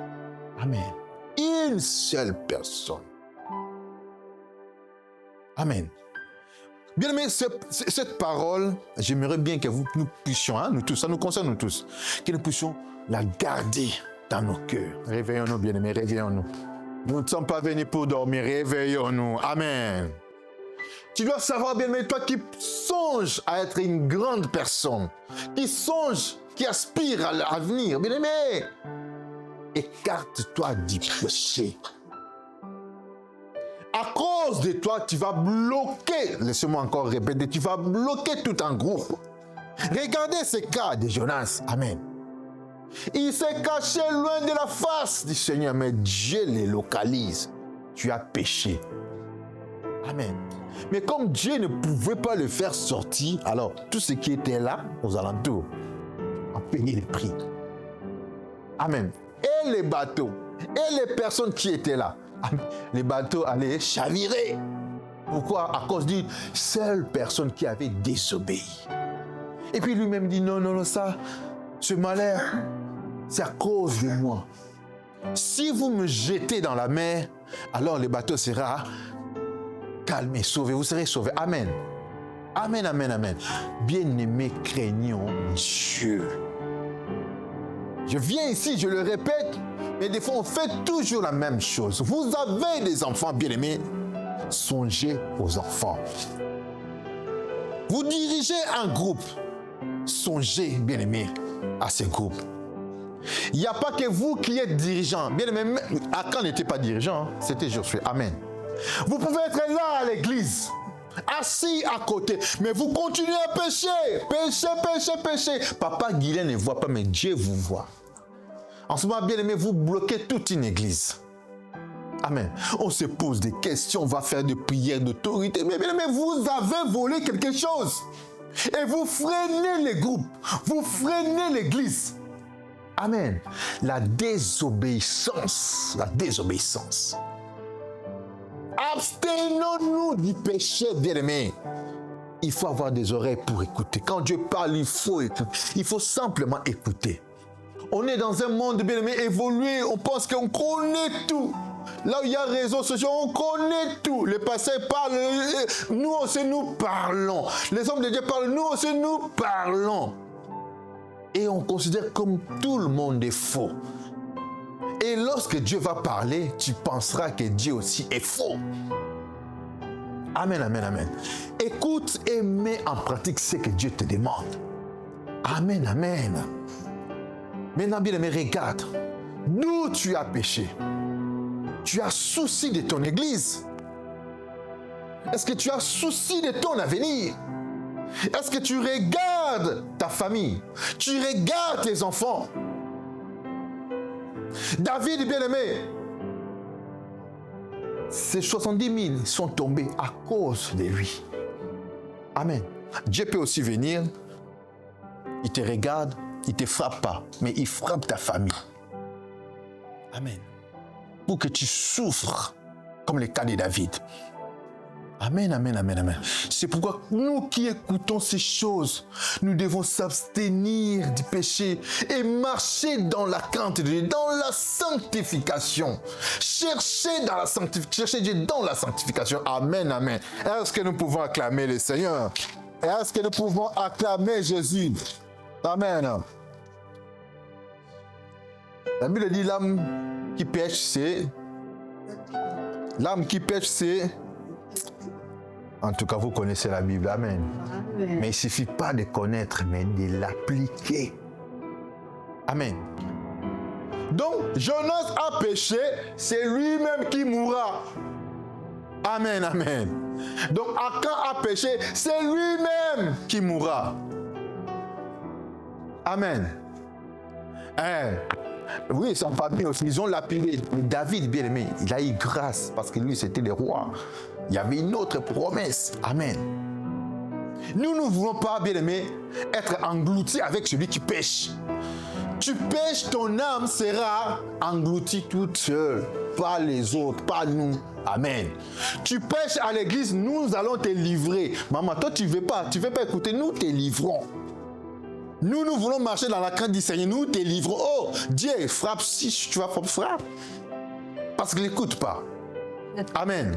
Amen. Une seule personne. Amen. Bien aimé, cette parole, j'aimerais bien que nous puissions, nous tous, ça nous concerne nous tous, que nous puissions la garder dans nos cœurs. Réveillons-nous, bien aimés, réveillons-nous. Nous ne sommes pas venus pour dormir, réveillons-nous. Amen. Tu dois savoir, bien aimé, toi qui songes à être une grande personne, qui songe, qui aspire à l'avenir, bien aimé, écarte-toi du péché. À cause de toi, tu vas bloquer, laissez-moi encore répéter, tu vas bloquer tout un groupe. Regardez ce cas de Jonas. Amen. Il s'est caché loin de la face du Seigneur, mais Dieu les localise. Tu as péché. Amen. Mais comme Dieu ne pouvait pas le faire sortir, alors tout ce qui était là, aux alentours, a payé le prix. Amen. Et les bateaux, et les personnes qui étaient là, les bateaux allaient chavirer. Pourquoi? À cause d'une seule personne qui avait désobéi. Et puis lui-même dit, non, ça, ce malheur, c'est à cause de moi. Si vous me jetez dans la mer, alors le bateau sera calmé, sauvé, vous serez sauvés. Amen. Amen, amen, amen. Bien-aimés, craignons Dieu. Je viens ici, je le répète, mais des fois on fait toujours la même chose. Vous avez des enfants bien-aimés, songez aux enfants. Vous dirigez un groupe, songez bien-aimés à ce groupe. Il n'y a pas que vous qui êtes dirigeant. Bien-aimés, Akan n'était pas dirigeant, c'était Josué. Amen. Vous pouvez être là à l'église, assis à côté, mais vous continuez à pécher. Pécher. Papa Guylaine ne voit pas, mais Dieu vous voit. En ce moment, bien aimé, vous bloquez toute une église. Amen. On se pose des questions, on va faire des prières d'autorité, mais bien aimé, vous avez volé quelque chose. Et vous freinez les groupes, vous freinez l'église. Amen. La désobéissance. Abstenons-nous du péché, bien-aimé. Il faut avoir des oreilles pour écouter. Quand Dieu parle, il faut écouter. Il faut simplement écouter. On est dans un monde, bien-aimé, évolué. On pense qu'on connaît tout. Là où il y a réseaux sociaux, on connaît tout. Les pasteurs parlent, nous aussi nous parlons. Les hommes de Dieu parlent, nous aussi nous parlons. Et on considère comme tout le monde est faux. Et lorsque Dieu va parler, tu penseras que Dieu aussi est faux. Amen, amen, amen. Écoute et mets en pratique ce que Dieu te demande. Amen, amen. Maintenant, bien aimé, regarde. D'où tu as péché? Tu as souci de ton église? Est-ce que tu as souci de ton avenir? Est-ce que tu regardes ta famille? Tu regardes tes enfants? David, bien-aimé, ces 70 000 sont tombés à cause de lui. Amen. Dieu peut aussi venir, il te regarde, il ne te frappe pas, mais il frappe ta famille. Amen. Pour que tu souffres, comme le cas de David. Amen, amen, amen, amen. C'est pourquoi nous qui écoutons ces choses, nous devons s'abstenir du péché et marcher dans la crainte de Dieu, dans la sanctification. Chercher Dieu dans la sanctification. Amen, amen. Est-ce que nous pouvons acclamer le Seigneur? Est-ce que nous pouvons acclamer Jésus? Amen. La Bible dit l'âme qui pêche, c'est... L'âme qui pêche, c'est... En tout cas, vous connaissez la Bible. Amen. Amen. Mais il ne suffit pas de connaître, mais de l'appliquer. Amen. Donc, Jonas a péché, c'est lui-même qui mourra. Amen, amen. Donc, Akan a péché, c'est lui-même qui mourra. Amen. Oui, sa famille aussi, ils ont lapidé. David, bien aimé, il a eu grâce parce que lui, c'était le roi. Il y avait une autre promesse. Amen. Nous ne voulons pas, bien aimé, être engloutis avec celui qui pêche. Tu pêches, ton âme sera engloutie toute seule. Pas les autres, pas nous. Amen. Tu pêches à l'église, nous allons te livrer. Maman, toi, tu ne veux pas écouter, nous te livrons. Nous voulons marcher dans la crainte du Seigneur. Nous te livrons. Oh, Dieu frappe si tu vas frapper. Parce qu'il n'écoute pas. Amen.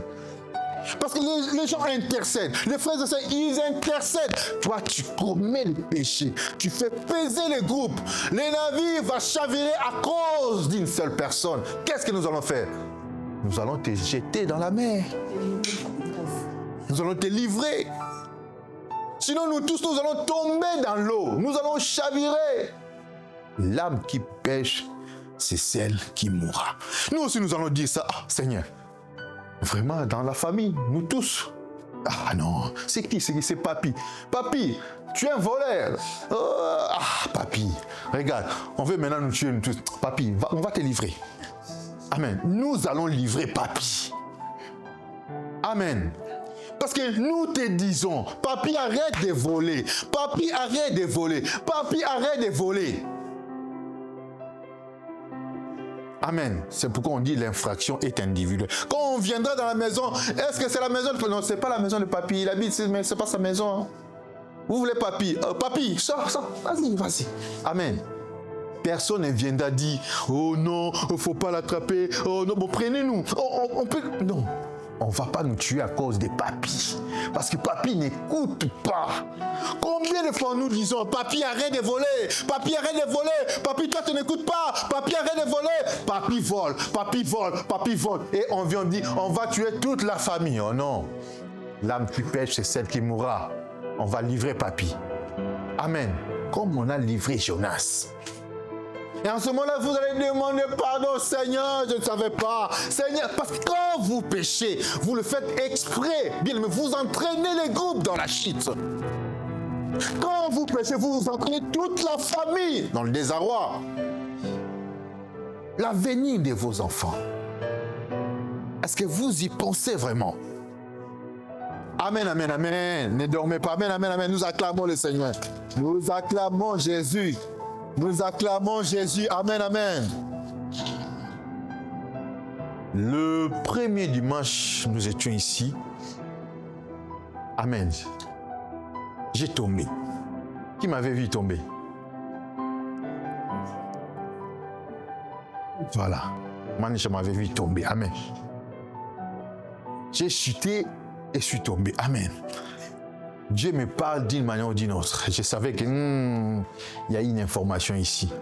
Parce que les gens intercèdent. Les frères et sœurs, ils intercèdent. Toi, tu commets le péché. Tu fais peser les groupes. Les navires vont chavirer à cause d'une seule personne. Qu'est-ce que nous allons faire? Nous allons te jeter dans la mer. Nous allons te livrer. Sinon, nous tous, nous allons tomber dans l'eau. Nous allons chavirer. L'âme qui pêche, c'est celle qui mourra. Nous aussi, nous allons dire ça. Ah, Seigneur, vraiment, dans la famille, nous tous. Ah non, c'est qui? C'est Papy. Papy, tu es un voleur. Papy, regarde, on veut maintenant nous tuer nous tous. Papy, on va te livrer. Amen. Nous allons livrer Papy. Amen. Parce que nous te disons, Papy, arrête de voler. Papy, arrête de voler. Papy, arrête de voler. Amen. C'est pourquoi on dit l'infraction est individuelle. Quand on viendra dans la maison, est-ce que c'est la maison de... Non, c'est pas la maison de Papy. Il habite, mais c'est pas sa maison. Hein. Vous voulez Papy? Papy, sors. Vas-y. Amen. Personne ne viendra dire, oh non, il ne faut pas l'attraper. Oh non, bon, prenez-nous. On peut... Non. On ne va pas nous tuer à cause de Papy. Parce que Papy n'écoute pas. Combien de fois nous disons, Papy, arrête de voler. Papy, arrête de voler. Papy, toi, tu n'écoutes pas. Papy, arrête de voler. Papy vole. Papy vole. Et on vient dire, on va tuer toute la famille. Oh non. L'âme qui pêche, c'est celle qui mourra. On va livrer Papy. Amen. Comme on a livré Jonas. Et en ce moment-là, vous allez demander pardon, Seigneur, je ne savais pas. Seigneur, parce que quand vous péchez, vous le faites exprès. Bien, mais vous entraînez les groupes dans la chute. Quand vous péchez, vous entraînez toute la famille dans le désarroi. L'avenir de vos enfants. Est-ce que vous y pensez vraiment? Amen, amen, amen. Ne dormez pas. Amen, amen, amen. Nous acclamons le Seigneur. Nous acclamons Jésus. Nous acclamons Jésus. Amen, amen. Le premier dimanche, nous étions ici. Amen. J'ai tombé. Qui m'avait vu tomber? Voilà. Moi, je m'avais vu tomber. Amen. J'ai chuté et suis tombé. Amen. Dieu me parle d'une manière ou d'une autre. Je savais que il y a une information ici.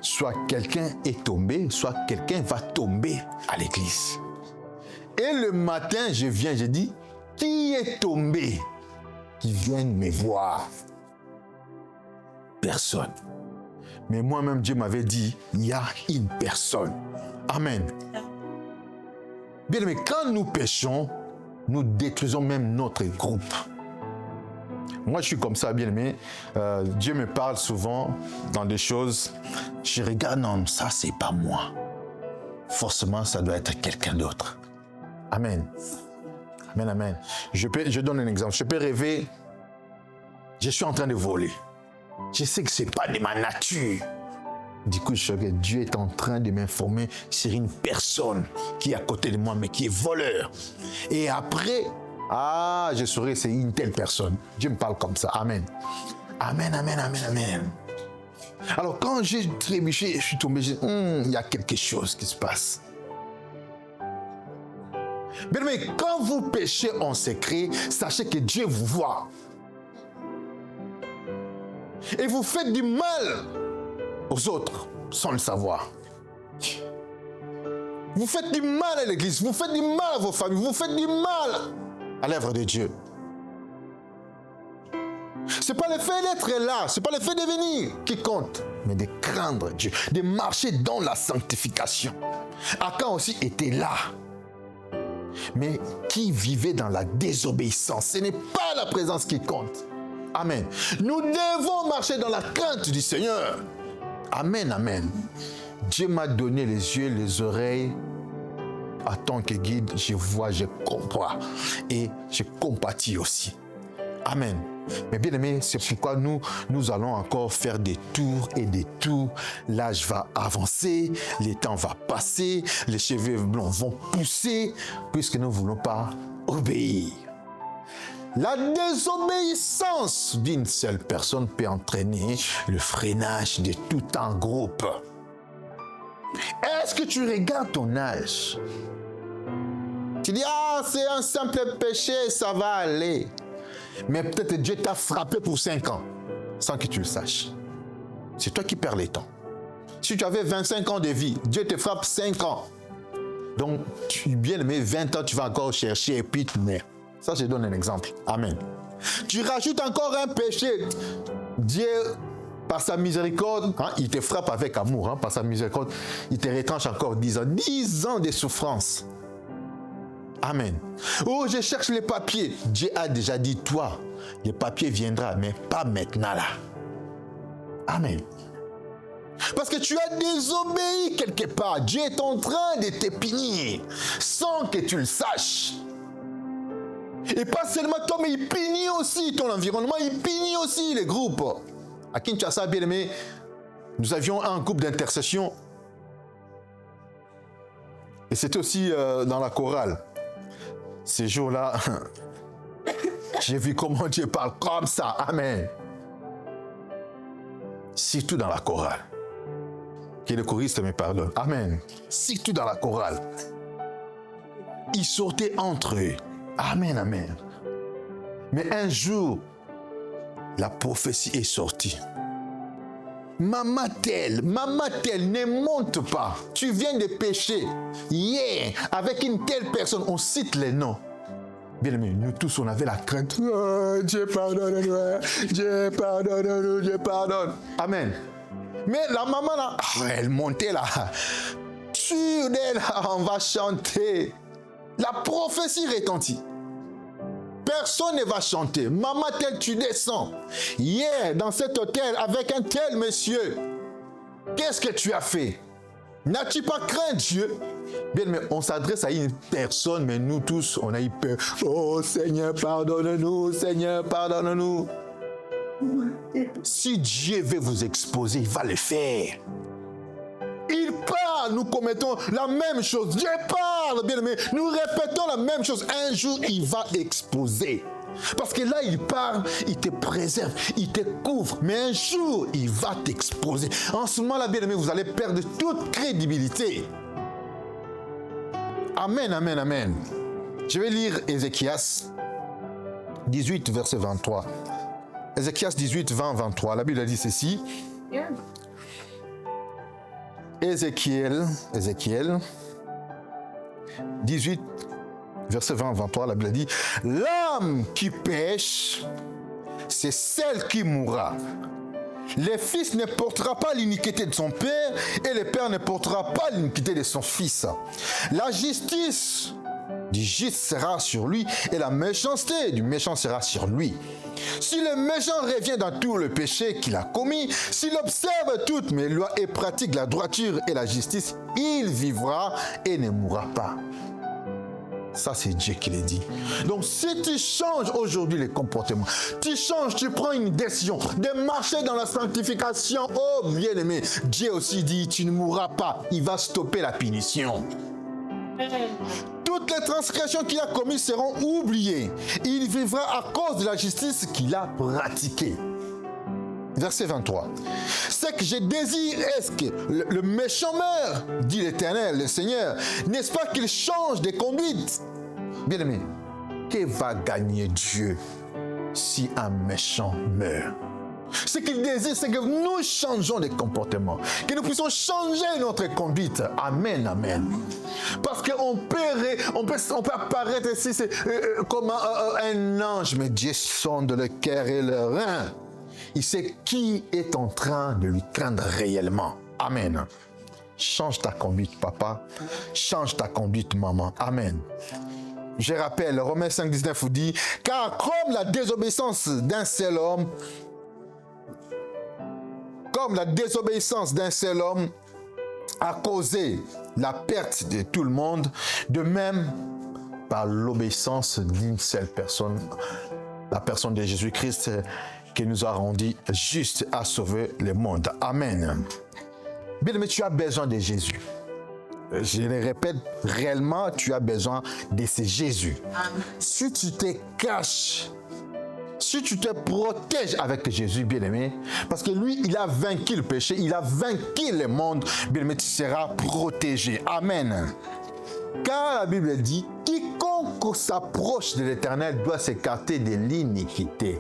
Soit quelqu'un est tombé, soit quelqu'un va tomber à l'église. Et le matin, je viens, je dis, qui est tombé? Qui vient me voir? Personne. Mais moi-même, Dieu m'avait dit, il y a une personne. Amen. Bien aimé, quand nous péchons, nous détruisons même notre groupe. Moi, je suis comme ça, bien aimé. Dieu me parle souvent dans des choses. Je regarde, non, ça, c'est pas moi. Forcément, ça doit être quelqu'un d'autre. Amen. Amen, amen. Je donne un exemple. Je peux rêver, je suis en train de voler. Je sais que ce n'est pas de ma nature. Du coup, je sais que Dieu est en train de m'informer sur une personne qui est à côté de moi, mais qui est voleur. Et après, je saurai que c'est une telle personne. Dieu me parle comme ça. Amen. Amen, amen, amen, amen. Alors, quand j'ai trébuché, je suis tombé, il y a quelque chose qui se passe. Mais quand vous péchez en secret, sachez que Dieu vous voit. Et vous faites du mal aux autres sans le savoir. Vous faites du mal à l'église, vous faites du mal à vos familles, vous faites du mal à l'œuvre de Dieu. Ce n'est pas le fait d'être là, ce n'est pas le fait de venir qui compte, mais de craindre Dieu, de marcher dans la sanctification. Akan aussi était là, mais qui vivait dans la désobéissance. Ce n'est pas la présence qui compte. Amen. Nous devons marcher dans la crainte du Seigneur. Amen, amen. Dieu m'a donné les yeux, les oreilles. En tant que guide, je vois, je comprends. Et je compatis aussi. Amen. Mais bien aimé, c'est pourquoi nous allons encore faire des tours et des tours. L'âge va avancer, le temps va passer, les cheveux blonds vont pousser, puisque nous ne voulons pas obéir. La désobéissance d'une seule personne peut entraîner le freinage de tout un groupe. Est-ce que tu regardes ton âge? Tu dis, c'est un simple péché, ça va aller. Mais peut-être Dieu t'a frappé pour 5 ans, sans que tu le saches. C'est toi qui perds le temps. Si tu avais 25 ans de vie, Dieu te frappe 5 ans. Donc, bien aimé, 20 ans, tu vas encore chercher et puis tu meurs. Ça, je donne un exemple. Amen. Tu rajoutes encore un péché. Dieu, par sa miséricorde, il te frappe avec amour. Par sa miséricorde, il te retranche encore 10 ans. 10 ans de souffrance. Amen. Oh, je cherche les papiers. Dieu a déjà dit, toi, les papiers viendront, mais pas maintenant là. Amen. Parce que tu as désobéi quelque part. Dieu est en train de te punir sans que tu le saches. Et pas seulement toi, mais il punit aussi ton environnement, il punit aussi les groupes. À Kinshasa, bien aimé, nous avions un groupe d'intercession. Et c'était aussi dans la chorale. Ces jours-là, j'ai vu comment Dieu parle comme ça. Amen. Surtout dans la chorale. Que le choriste me pardonne. Amen. Surtout dans la chorale. Ils sortaient entre eux. Amen, amen. Mais un jour, la prophétie est sortie. Maman telle, ne monte pas. Tu viens de pécher. Hier, avec une telle personne, on cite les noms. Bien aimé, nous tous, on avait la crainte. Oh, Dieu pardonne-nous, Dieu pardonne-nous, Dieu pardonne. Amen. Mais la maman, là, elle montait là. Sûre d'elle, on va chanter. La prophétie retentit. Personne ne va chanter. Maman telle, tu descends. Hier, dans cet hôtel, avec un tel monsieur, qu'est-ce que tu as fait? N'as-tu pas craint Dieu? Bien, mais on s'adresse à une personne, mais nous tous, on a eu peur. Oh Seigneur, pardonne-nous, Seigneur, pardonne-nous. Si Dieu veut vous exposer, il va le faire. Il parle parle, nous commettons la même chose. Dieu parle, bien-aimé, nous répétons la même chose. Un jour, il va exploser. Parce que là, il parle, il te préserve, il te couvre. Mais un jour, il va t'exposer. En ce moment-là, bien-aimé, vous allez perdre toute crédibilité. Amen, amen, amen. Je vais lire Ézéchias 18, verset 23. Ézéchias 18, 20, 23. La Bible a dit ceci. Ézéchiel 18, verset 20, 23. La Bible a dit, l'âme qui pêche, c'est celle qui mourra. Le fils ne portera pas l'iniquité de son père et le père ne portera pas l'iniquité de son fils. La justice du juste sera sur lui et la méchanceté du méchant sera sur lui. Si le méchant revient dans tout le péché qu'il a commis, s'il observe toutes mes lois et pratique la droiture et la justice, il vivra et ne mourra pas. Ça, c'est Dieu qui l'a dit. Donc, si tu changes aujourd'hui les comportements, tu changes, tu prends une décision de marcher dans la sanctification, oh bien-aimé, Dieu aussi dit, tu ne mourras pas. Il va stopper la punition. Toutes les transgressions qu'il a commises seront oubliées. Il vivra à cause de la justice qu'il a pratiquée. Verset 23. Ce que je désire est que le méchant meure, dit l'Éternel, le Seigneur. N'est-ce pas qu'il change de conduite? Bien-aimé, que va gagner Dieu si un méchant meurt? Ce qu'il désire, c'est que nous changeons de comportement, que nous puissions changer notre conduite. Amen, amen. Parce qu'on peut apparaître ici comme un ange, mais Dieu sonde le cœur et le rein. Il sait qui est en train de lui craindre réellement. Amen. Change ta conduite, papa. Change ta conduite, maman. Amen. Je rappelle, Romains 5, 19 vous dit, car comme la désobéissance d'un seul homme a causé la perte de tout le monde, de même, par l'obéissance d'une seule personne, la personne de Jésus-Christ, qui nous a rendus justes à sauver le monde. Amen. Bien-aimé, tu as besoin de Jésus. Je le répète, réellement, tu as besoin de ce Jésus. Amen. Si tu te caches, si tu te protèges avec Jésus, bien-aimé, parce que lui, il a vaincu le péché, il a vaincu le monde, bien-aimé, tu seras protégé. Amen. Car la Bible dit, quiconque s'approche de l'Éternel doit s'écarter de l'iniquité.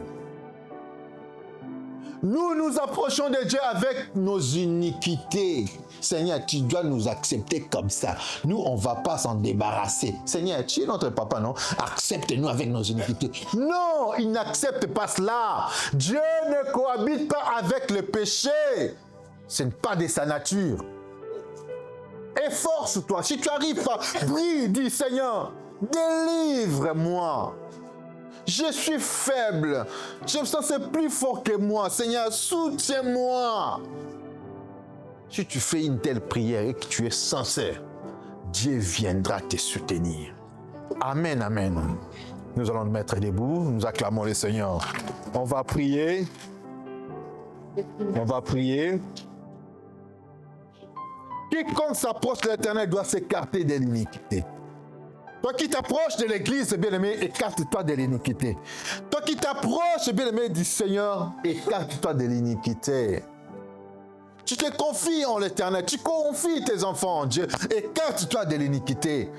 Nous nous approchons de Dieu avec nos iniquités. Seigneur, tu dois nous accepter comme ça. Nous, on ne va pas s'en débarrasser. Seigneur, tu es notre papa, non? Accepte-nous avec nos iniquités. Non, il n'accepte pas cela. Dieu ne cohabite pas avec le péché. Ce n'est pas de sa nature. Efforce-toi. Si tu arrives pas, prie, dis Seigneur, délivre-moi. Je suis faible. Je me sens plus fort que moi. Seigneur, soutiens-moi. Si tu fais une telle prière et que tu es sincère, Dieu viendra te soutenir. Amen, amen. Nous allons nous mettre debout. Nous acclamons le Seigneur. On va prier. On va prier. Quiconque s'approche de l'Éternel doit s'écarter de l'iniquité. Toi qui t'approches de l'église, bien-aimé, écarte-toi de l'iniquité. Toi qui t'approches, bien-aimé, du Seigneur, écarte-toi de l'iniquité. Tu te confies en l'Éternel, tu confies tes enfants en Dieu, écarte-toi de l'iniquité.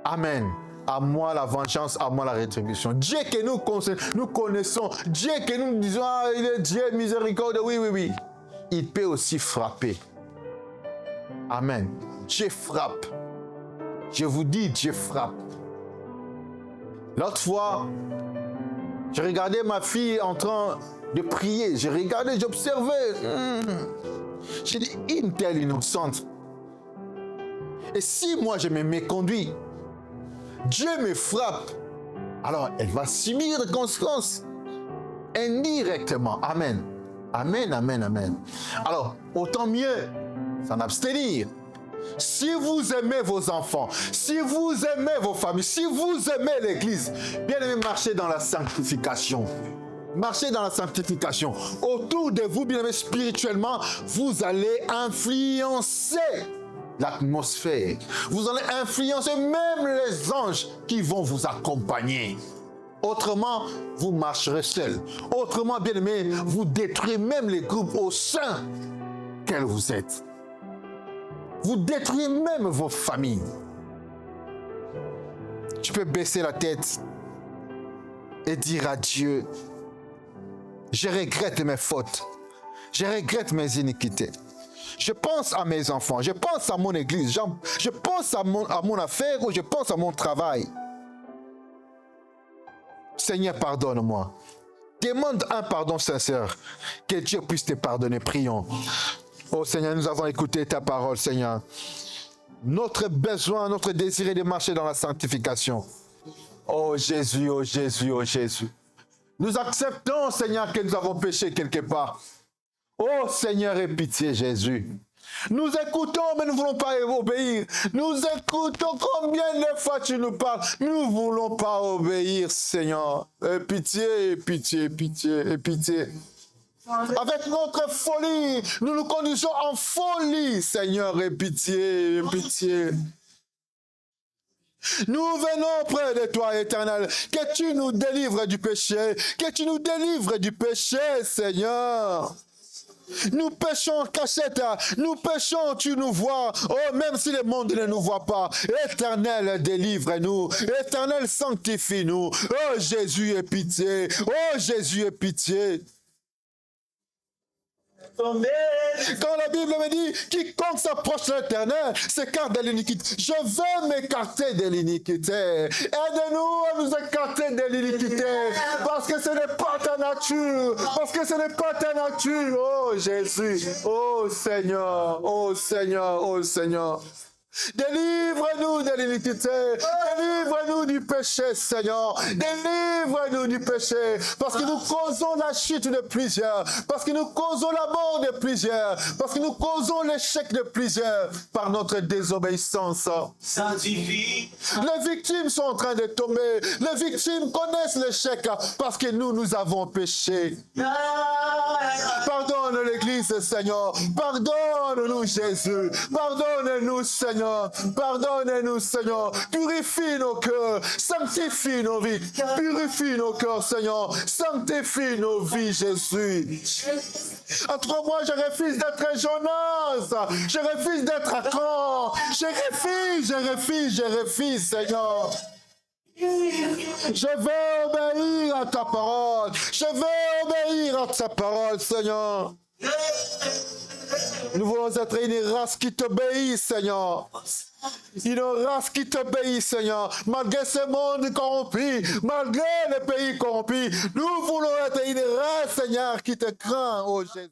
Amen. À moi la vengeance, à moi la rétribution. Dieu que nous connaissons, Dieu que nous disons, ah, il est Dieu miséricorde, oui, oui, oui. Il peut aussi frapper. Amen. Dieu frappe. Je vous dis, Dieu frappe. L'autre fois, je regardais ma fille en train de prier. Je regardais, j'observais. J'ai dit, une telle innocente. Et si moi je me méconduis, Dieu me frappe, alors elle va subir des conséquences indirectement. Amen. Amen, amen, amen. Alors, autant mieux s'en abstenir. Si vous aimez vos enfants, si vous aimez vos familles, si vous aimez l'église, bien aimé, marchez dans la sanctification. Marchez dans la sanctification. Autour de vous, bien aimé, spirituellement, vous allez influencer l'atmosphère. Vous allez influencer même les anges qui vont vous accompagner. Autrement, vous marcherez seul. Autrement, bien-aimés, vous détruisez même les groupes au sein qu'elles vous êtes. Vous détruisez même vos familles. Tu peux baisser la tête et dire à Dieu, je regrette mes fautes. Je regrette mes iniquités. Je pense à mes enfants, je pense à mon église, je pense à mon affaire ou je pense à mon travail. Seigneur, pardonne-moi. Demande un pardon sincère. Que Dieu puisse te pardonner. Prions. Oh Seigneur, nous avons écouté ta parole, Seigneur. Notre besoin, notre désir est de marcher dans la sanctification. Oh Jésus, oh Jésus, oh Jésus. Nous acceptons, Seigneur, que nous avons péché quelque part. Oh Seigneur, aie pitié, Jésus. Nous écoutons, mais nous ne voulons pas obéir. Nous écoutons combien de fois tu nous parles. Nous ne voulons pas obéir, Seigneur. Aie pitié, pitié, pitié, pitié. Avec notre folie, nous nous conduisons en folie, Seigneur, aie pitié, pitié. Nous venons près de toi, Éternel, que tu nous délivres du péché, que tu nous délivres du péché, Seigneur. Nous péchons en cachette, nous péchons, tu nous vois. Oh, même si le monde ne nous voit pas. Éternel, délivre-nous. Éternel, sanctifie-nous. Oh, Jésus, aie pitié. Oh, Jésus, aie pitié. Quand la Bible me dit, quiconque s'approche de l'Éternel s'écarte de l'iniquité. Je veux m'écarter de l'iniquité. Aide-nous à nous écarter de l'iniquité. Parce que ce n'est pas ta nature. Parce que ce n'est pas ta nature. Oh Jésus. Oh Seigneur. Oh Seigneur. Oh Seigneur. Délivre-nous de l'iniquité. Délivre-nous du péché, Seigneur. Délivre-nous du péché. Parce que nous causons la chute de plusieurs. Parce que nous causons la mort de plusieurs. Parce que nous causons l'échec de plusieurs par notre désobéissance. Sanctifie. Les victimes sont en train de tomber. Les victimes connaissent l'échec parce que nous avons péché. Pardonne l'Église, Seigneur. Pardonne-nous, Jésus. Pardonne-nous, Seigneur. Pardonne-nous, Seigneur. Purifie nos cœurs. Sanctifie nos vies. Purifie nos cœurs, Seigneur. Sanctifie nos vies, Jésus. Entre moi, je refuse d'être Jonas. Je refuse d'être Acron. Je refuse, Seigneur. Je veux obéir à ta parole. Je veux obéir à ta parole, Seigneur. Nous voulons être une race qui t'obéit, Seigneur. Une race qui t'obéit, Seigneur. Malgré ce monde corrompu, malgré les pays corrompus, nous voulons être une race, Seigneur, qui te craint, oh Jésus.